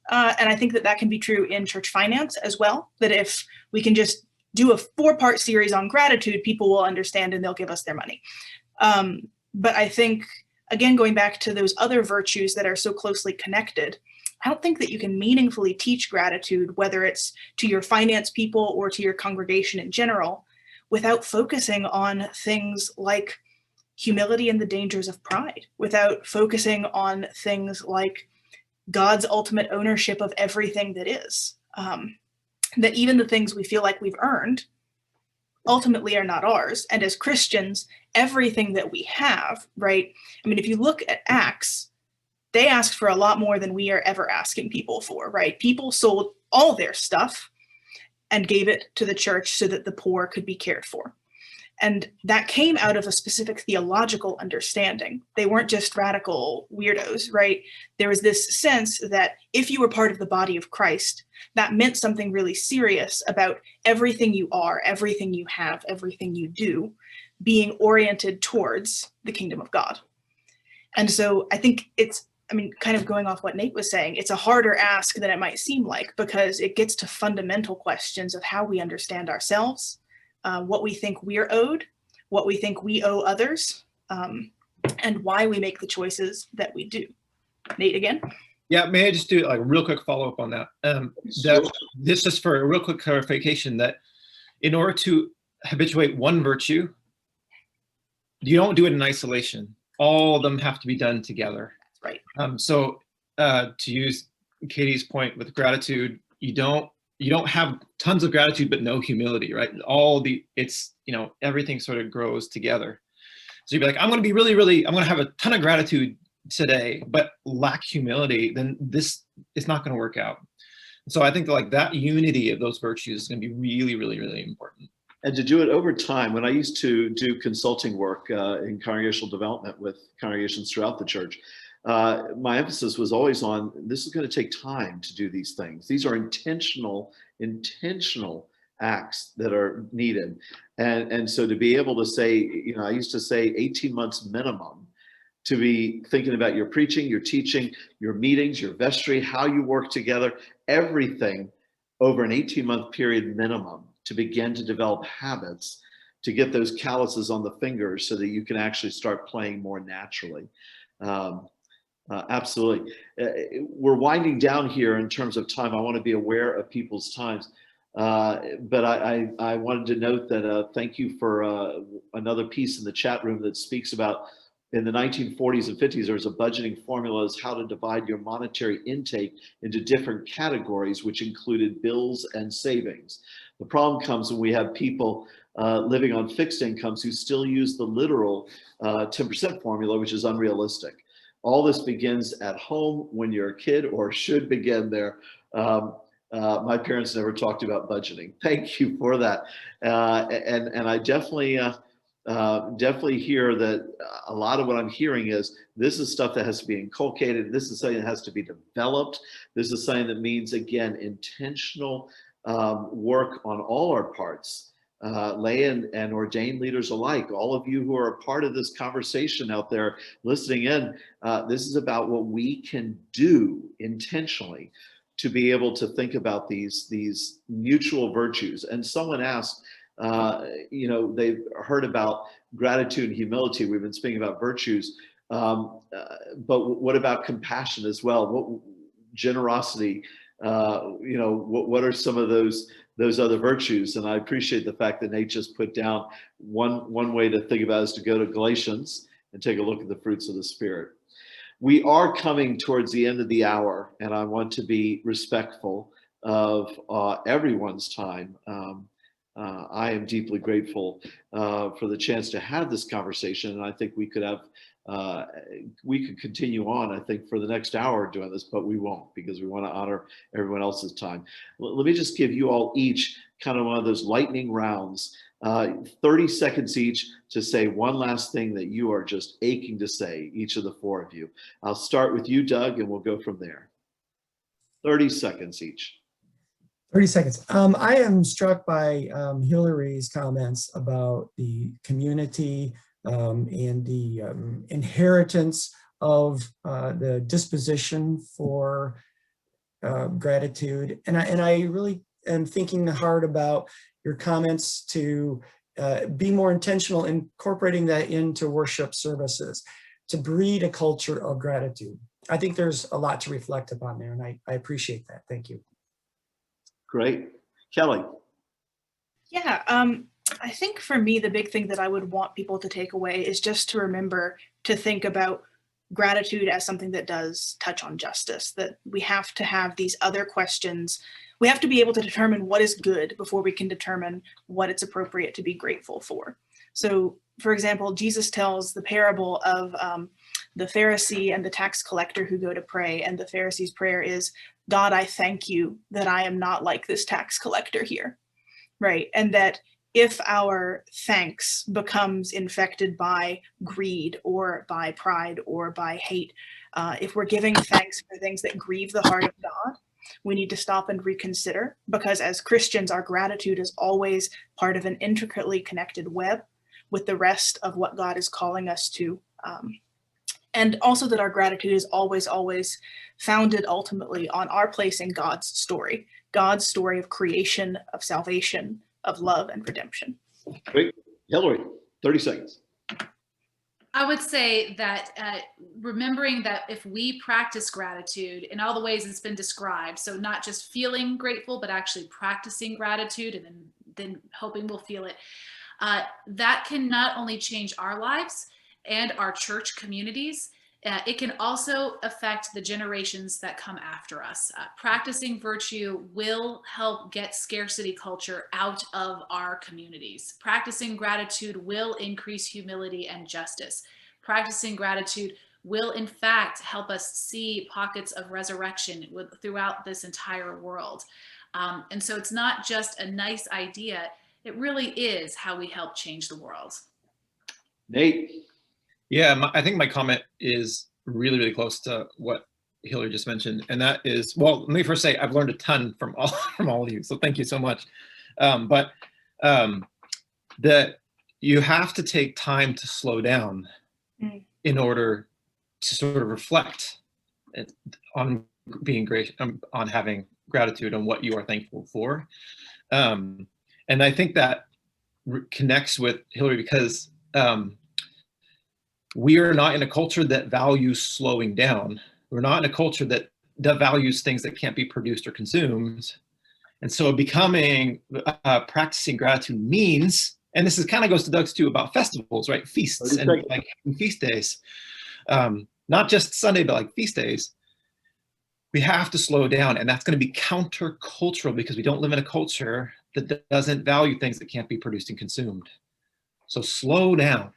And I think that can be true in church finance as well, that if we can just do a 4-part series on gratitude, people will understand and they'll give us their money. But I think, again, going back to those other virtues that are so closely connected, I don't think that you can meaningfully teach gratitude, whether it's to your finance people or to your congregation in general, without focusing on things like humility and the dangers of pride, without focusing on things like God's ultimate ownership of everything that is. That even the things we feel like we've earned ultimately are not ours. And as Christians, everything that we have, right? I mean, if you look at Acts, they asked for a lot more than we are ever asking people for, right? People sold all their stuff and gave it to the church so that the poor could be cared for. And that came out of a specific theological understanding. They weren't just radical weirdos, right? There was this sense that if you were part of the body of Christ, that meant something really serious about everything you are, everything you have, everything you do, being oriented towards the kingdom of God. And so I think kind of going off what Nate was saying, it's a harder ask than it might seem like, because it gets to fundamental questions of how we understand ourselves, what we think we're owed, what we think we owe others, and why we make the choices that we do. Nate, again? Yeah, may I just do like a real quick follow-up on that? This is for a real quick clarification that in order to habituate one virtue, you don't do it in isolation. All of them have to be done together. Right. So to use Katie's point with gratitude, you don't have tons of gratitude but no humility, right? Everything sort of grows together. So you'd be like, I'm going to have a ton of gratitude today, but lack humility, then this is not going to work out. So I think like that unity of those virtues is going to be really, really, really important. And to do it over time. When I used to do consulting work in congregational development with congregations throughout the church, my emphasis was always on, this is going to take time to do these things. These are intentional acts that are needed. And so to be able to say, you know, I used to say 18 months minimum to be thinking about your preaching, your teaching, your meetings, your vestry, how you work together, everything over an 18-month period minimum to begin to develop habits, to get those calluses on the fingers so that you can actually start playing more naturally. Absolutely. We're winding down here in terms of time. I want to be aware of people's times. But I wanted to note that thank you for another piece in the chat room that speaks about, in the 1940s and 50s, there was a budgeting formula as how to divide your monetary intake into different categories, which included bills and savings. The problem comes when we have people living on fixed incomes who still use the literal 10% formula, which is unrealistic. All this begins at home when you're a kid, or should begin there. My parents never talked about budgeting. Thank you for that. And I definitely hear that a lot of what I'm hearing is, this is stuff that has to be inculcated. This is something that has to be developed. This is something that means, again, intentional work on all our parts, lay and ordained leaders alike. All of you who are a part of this conversation out there listening in, this is about what we can do intentionally to be able to think about these mutual virtues. And someone asked, you know, they've heard about gratitude and humility. We've been speaking about virtues, but what about compassion as well? What generosity? You know, what are some of those other virtues? And I appreciate the fact that Nate just put down one way to think about it is to go to Galatians and take a look at the fruits of the Spirit. We are coming towards the end of the hour, and I want to be respectful of everyone's time. I am deeply grateful for the chance to have this conversation, and I think we could continue on, I think, for the next hour doing this, but we won't, because we want to honor everyone else's time. Let me just give you all each kind of one of those lightning rounds, 30 seconds each, to say one last thing that you are just aching to say, each of the four of you. I'll start with you, Doug, and we'll go from there. 30 seconds each. 30 seconds. I am struck by Hillary's comments about the community and the inheritance of the disposition for gratitude. And I really am thinking hard about your comments to be more intentional in incorporating that into worship services, to breed a culture of gratitude. I think there's a lot to reflect upon there, and I appreciate that. Thank you. Great. Kelli. Yeah, I think for me, the big thing that I would want people to take away is just to remember to think about gratitude as something that does touch on justice, that we have to have these other questions. We have to be able to determine what is good before we can determine what it's appropriate to be grateful for. So, for example, Jesus tells the parable of the Pharisee and the tax collector who go to pray, and the Pharisee's prayer is, God, I thank you that I am not like this tax collector here, right? And that if our thanks becomes infected by greed or by pride or by hate, if we're giving thanks for things that grieve the heart of God, we need to stop and reconsider, because as Christians, our gratitude is always part of an intricately connected web with the rest of what God is calling us to. And also that our gratitude is always, always founded ultimately on our place in God's story of creation, of salvation, of love and redemption. Great. Hillary, 30 seconds. I would say that remembering that if we practice gratitude in all the ways it's been described, so not just feeling grateful, but actually practicing gratitude and then hoping we'll feel it, that can not only change our lives and our church communities, it can also affect the generations that come after us. Practicing virtue will help get scarcity culture out of our communities. Practicing gratitude will increase humility and justice. Practicing gratitude will, in fact, help us see pockets of resurrection throughout this entire world. And so it's not just a nice idea. It really is how we help change the world. Nate? Yeah, I think my comment is really, really close to what Hillary just mentioned, and that is, well, let me first say I've learned a ton from all of you, so thank you so much. That you have to take time to slow down in order to sort of reflect on being great, on having gratitude on what you are thankful for. And I think that connects with Hillary because we are not in a culture that values slowing down. We're not in a culture that values things that can't be produced or consumed. And so becoming, practicing gratitude means, and this is kind of goes to Doug's too about festivals, right? Feasts and like feast days. Not just Sunday, but like feast days. We have to slow down, and that's going to be countercultural because we don't live in a culture that doesn't value things that can't be produced and consumed. So slow down.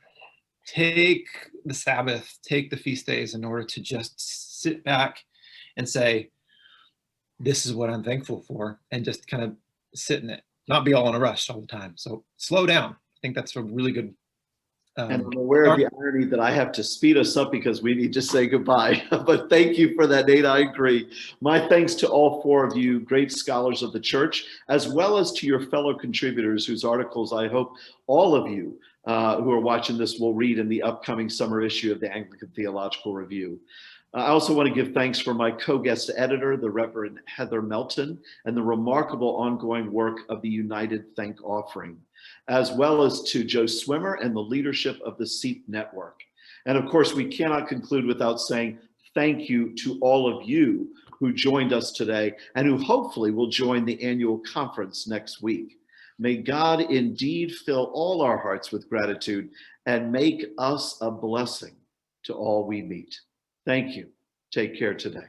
Take the Sabbath, take the feast days in order to just sit back and say, this is what I'm thankful for, and just kind of sit in it, not be all in a rush all the time. So slow down. I think that's a really good. And I'm aware of the irony that I have to speed us up because we need to say goodbye. But thank you for that, Nate. I agree. My thanks to all four of you, great scholars of the church, as well as to your fellow contributors whose articles I hope all of you who are watching this will read in the upcoming summer issue of the Anglican Theological Review. I also want to give thanks for my co-guest editor, the Reverend Heather Melton, and the remarkable ongoing work of the United Thank Offering, as well as to Joe Swimmer and the leadership of the SEEP Network. And of course, we cannot conclude without saying thank you to all of you who joined us today and who hopefully will join the annual conference next week. May God indeed fill all our hearts with gratitude and make us a blessing to all we meet. Thank you. Take care today.